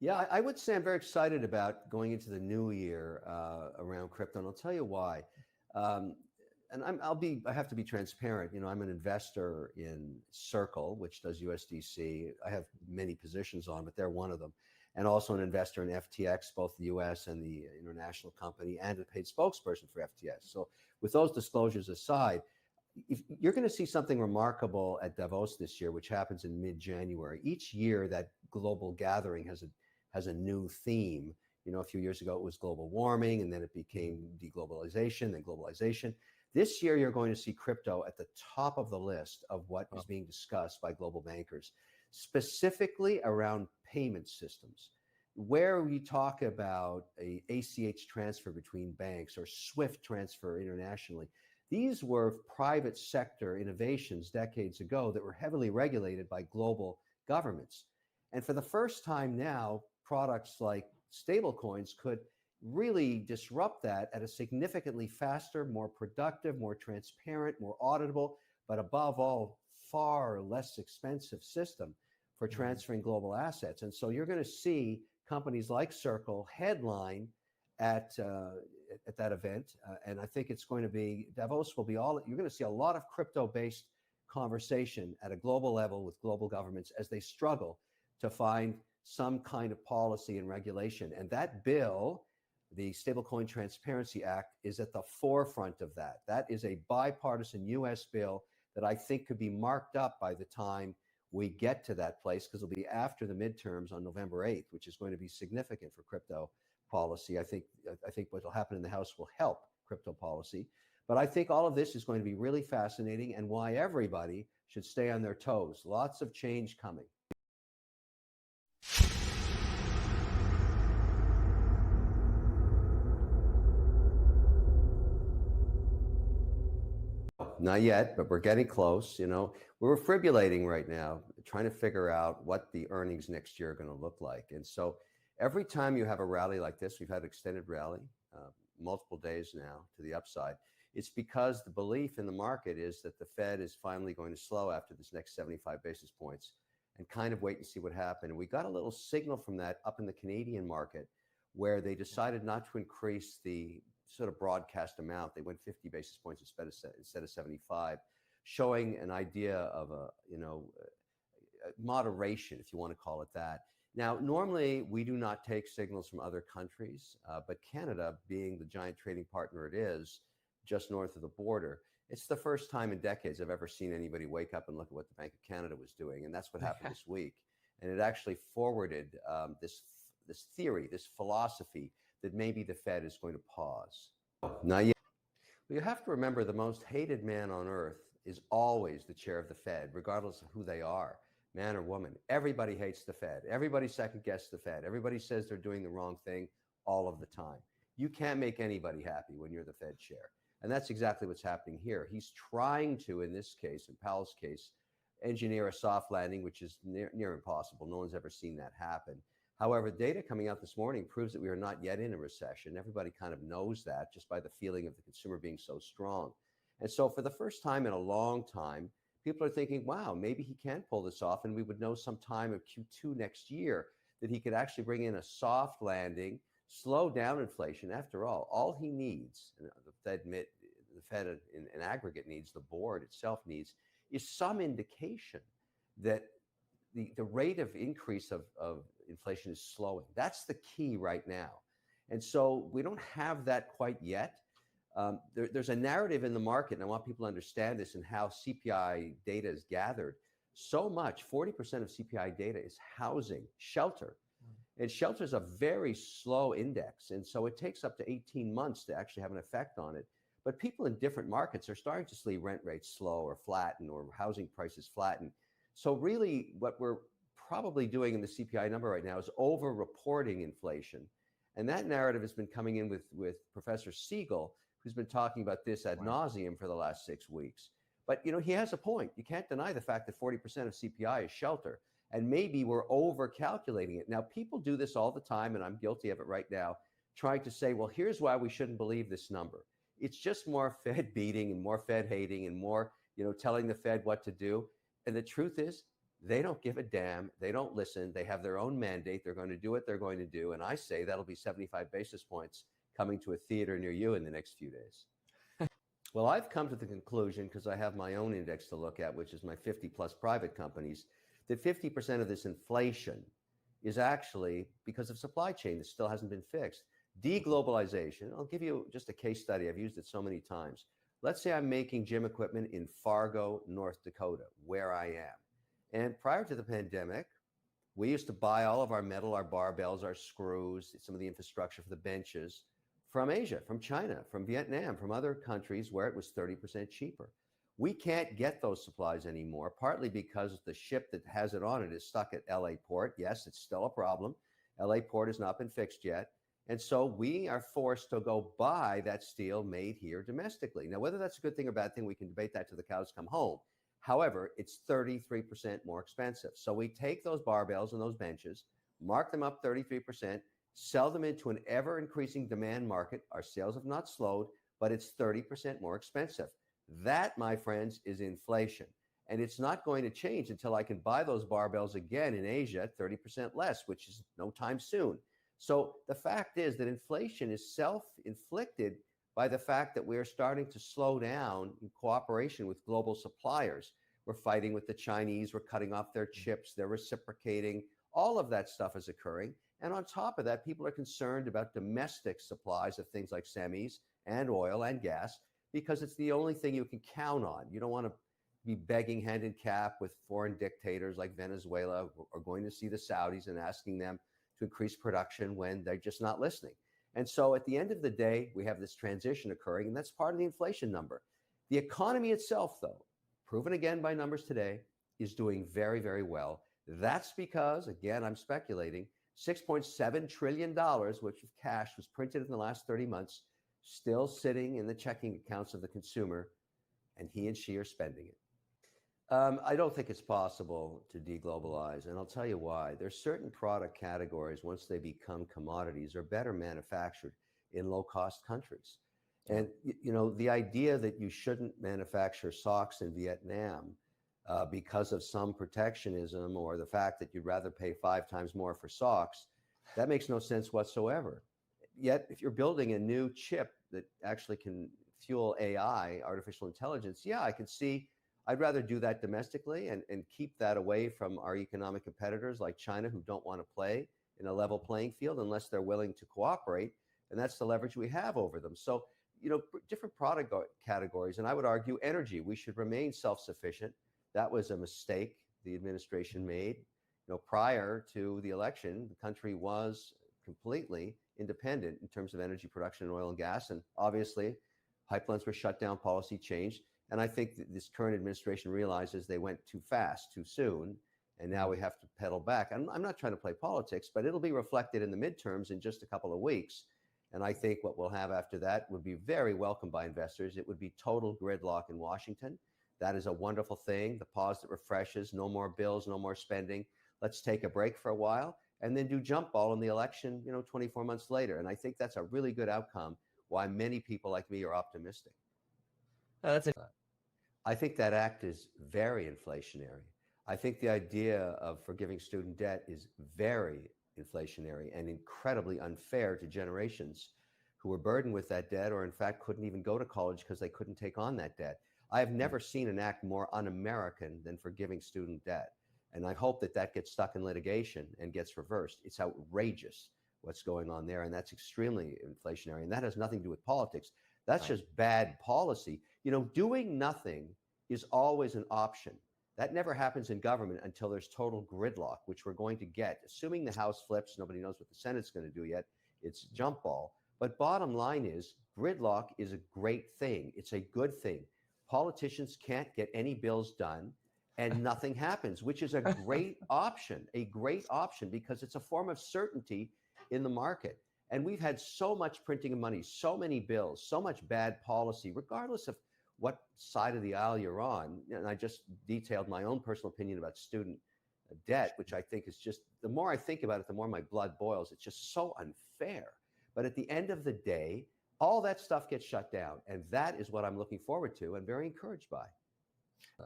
Yeah, I would say I'm very excited about going into the new year around crypto, and I'll tell you why. Um, and I have to be transparent. You know, I'm an investor in Circle, which does USDC. I have many positions on, but they're one of them, and also an investor in FTX, both the U.S. and the international company, and a paid spokesperson for FTX. So, with those disclosures aside, if you're going to see something remarkable at Davos this year, which happens in mid-January. Each year, that global gathering has a new theme. You know, a few years ago it was global warming, and then it became deglobalization, then globalization. This year, you're going to see crypto at the top of the list of what is being discussed by global bankers, specifically around payment systems. Where we talk about a ACH transfer between banks or SWIFT transfer internationally, these were private sector innovations decades ago that were heavily regulated by global governments. And for the first time now, products like stablecoins could really disrupt that at a significantly faster, more productive, more transparent, more auditable, but above all, far less expensive system for transferring global assets. And so you're going to see companies like Circle headline at that event, and I think it's going to be Davos will be all. You're going to see a lot of crypto-based conversation at a global level with global governments as they struggle to find some kind of policy and regulation. And that bill, the Stablecoin Transparency Act, is at the forefront of that. That is a bipartisan U.S. bill that I think could be marked up by the time we get to that place, because it'll be after the midterms on November 8th, which is going to be significant for crypto policy. I think what will happen in the House will help crypto policy. But I think all of this is going to be really fascinating, and why everybody should stay on their toes. Lots of change coming. Not yet, but we're getting close. You know, we're fibrulating right now, trying to figure out what the earnings next year are going to look like. And so every time you have a rally like this, we've had extended rally, multiple days now to the upside. It's because the belief in the market is that the Fed is finally going to slow after this next 75 basis points and kind of wait and see what happened. And we got a little signal from that up in the Canadian market, where they decided not to increase the sort of broadcast amount. They went 50 basis points instead of 75, showing an idea of moderation, if you want to call it that. Now, normally we do not take signals from other countries, but Canada, being the giant trading partner it is, just north of the border, it's the first time in decades I've ever seen anybody wake up and look at what the Bank of Canada was doing, and that's what happened this week. And it actually forwarded this theory, this philosophy that maybe the Fed is going to pause. Not yet. Well, you have to remember, the most hated man on earth is always the chair of the Fed, regardless of who they are, man or woman. Everybody hates the Fed. Everybody second guesses the Fed. Everybody says they're doing the wrong thing all of the time. You can't make anybody happy when you're the Fed chair. And that's exactly what's happening here. He's trying to, in this case, in Powell's case, engineer a soft landing, which is near impossible. No one's ever seen that happen. However, data coming out this morning proves that we are not yet in a recession. Everybody kind of knows that just by the feeling of the consumer being so strong. And so for the first time in a long time, people are thinking, wow, maybe he can pull this off, and we would know sometime of Q2 next year that he could actually bring in a soft landing, slow down inflation. After all he needs, and the Fed in aggregate needs, the board itself needs, is some indication that the rate of increase of inflation is slowing. That's the key right now. And so we don't have that quite yet. There's a narrative in the market, and I want people to understand this and how CPI data is gathered. So much, 40% of CPI data is housing, shelter. And shelter is a very slow index. And so it takes up to 18 months to actually have an effect on it. But people in different markets are starting to see rent rates slow or flatten, or housing prices flatten. So really what we're probably doing in the CPI number right now is over-reporting inflation. And that narrative has been coming in with Professor Siegel, who's been talking about this ad nauseum for the last 6 weeks. But he has a point. You can't deny the fact that 40% of CPI is shelter. And maybe we're over-calculating it. Now, people do this all the time, and I'm guilty of it right now, trying to say, well, here's why we shouldn't believe this number. It's just more Fed beating and more Fed hating and more, telling the Fed what to do. And the truth is, They don't give a damn. They don't listen. They have their own mandate. They're going to do what they're going to do. And I say that'll be 75 basis points coming to a theater near you in the next few days. Well, I've come to the conclusion, because I have my own index to look at, which is my 50 plus private companies, that 50% of this inflation is actually because of supply chain that still hasn't been fixed. Deglobalization, I'll give you just a case study. I've used it so many times. Let's say I'm making gym equipment in Fargo, North Dakota, where I am. And prior to the pandemic, we used to buy all of our metal, our barbells, our screws, some of the infrastructure for the benches from Asia, from China, from Vietnam, from other countries where it was 30% cheaper. We can't get those supplies anymore, partly because the ship that has it on it is stuck at LA Port. Yes, it's still a problem. LA Port has not been fixed yet. And so we are forced to go buy that steel made here domestically. Now, whether that's a good thing or bad thing, we can debate that till the cows come home. However, it's 33% more expensive. So we take those barbells and those benches, mark them up 33%, sell them into an ever increasing demand market. Our sales have not slowed, but it's 30% more expensive. That, my friends, is inflation. And it's not going to change until I can buy those barbells again in Asia at 30% less, which is no time soon. So the fact is that inflation is self-inflicted by the fact that we are starting to slow down in cooperation with global suppliers. We're fighting with the Chinese, we're cutting off their chips, they're reciprocating. All of that stuff is occurring. And on top of that, people are concerned about domestic supplies of things like semis and oil and gas, because it's the only thing you can count on. You don't want to be begging hand in cap with foreign dictators like Venezuela, or going to see the Saudis and asking them to increase production when they're just not listening. And so at the end of the day, we have this transition occurring, and that's part of the inflation number. The economy itself, though, proven again by numbers today, is doing very, very well. That's because, again, I'm speculating, $6.7 trillion worth of cash was printed in the last 30 months, still sitting in the checking accounts of the consumer, and he and she are spending it. I don't think it's possible to deglobalize, and I'll tell you why. There's certain product categories, once they become commodities, are better manufactured in low-cost countries. And you know, the idea that you shouldn't manufacture socks in Vietnam because of some protectionism, or the fact that you'd rather pay 5 times more for socks, that makes no sense whatsoever. Yet, if you're building a new chip that actually can fuel AI, artificial intelligence, yeah, I can see I'd rather do that domestically and keep that away from our economic competitors like China, who don't want to play in a level playing field unless they're willing to cooperate. And that's the leverage we have over them. So, you know, different product categories. And I would argue energy, we should remain self-sufficient. That was a mistake the administration made. You know, prior to the election, the country was completely independent in terms of energy production in oil and gas. And obviously, pipelines were shut down, policy changed. And I think that this current administration realizes they went too fast, too soon, and now we have to pedal back. I'm not trying to play politics, but it'll be reflected in the midterms in just a couple of weeks. And I think what we'll have after that would be very welcome by investors. It would be total gridlock in Washington. That is a wonderful thing. The pause that refreshes, no more bills, no more spending. Let's take a break for a while and then do jump ball in the election, you know, 24 months later. And I think that's a really good outcome, why many people like me are optimistic. I think that act is very inflationary. I think the idea of forgiving student debt is very inflationary and incredibly unfair to generations who were burdened with that debt, or in fact couldn't even go to college because they couldn't take on that debt. I have never seen an act more un-American than forgiving student debt. And I hope that that gets stuck in litigation and gets reversed. It's outrageous what's going on there, and that's extremely inflationary. And that has nothing to do with politics. That's just bad policy. You know, doing nothing is always an option. That never happens in government until there's total gridlock, which we're going to get. Assuming the House flips, nobody knows what the Senate's going to do yet. It's jump ball. But bottom line is, gridlock is a great thing. It's a good thing. Politicians can't get any bills done and nothing happens, which is a great option, because it's a form of certainty in the market. And we've had so much printing of money, so many bills, so much bad policy, regardless of what side of the aisle you're on. And I just detailed my own personal opinion about student debt, which I think is just, the more I think about it, the more my blood boils. It's just so unfair. But at the end of the day, all that stuff gets shut down. And that is what I'm looking forward to and very encouraged by.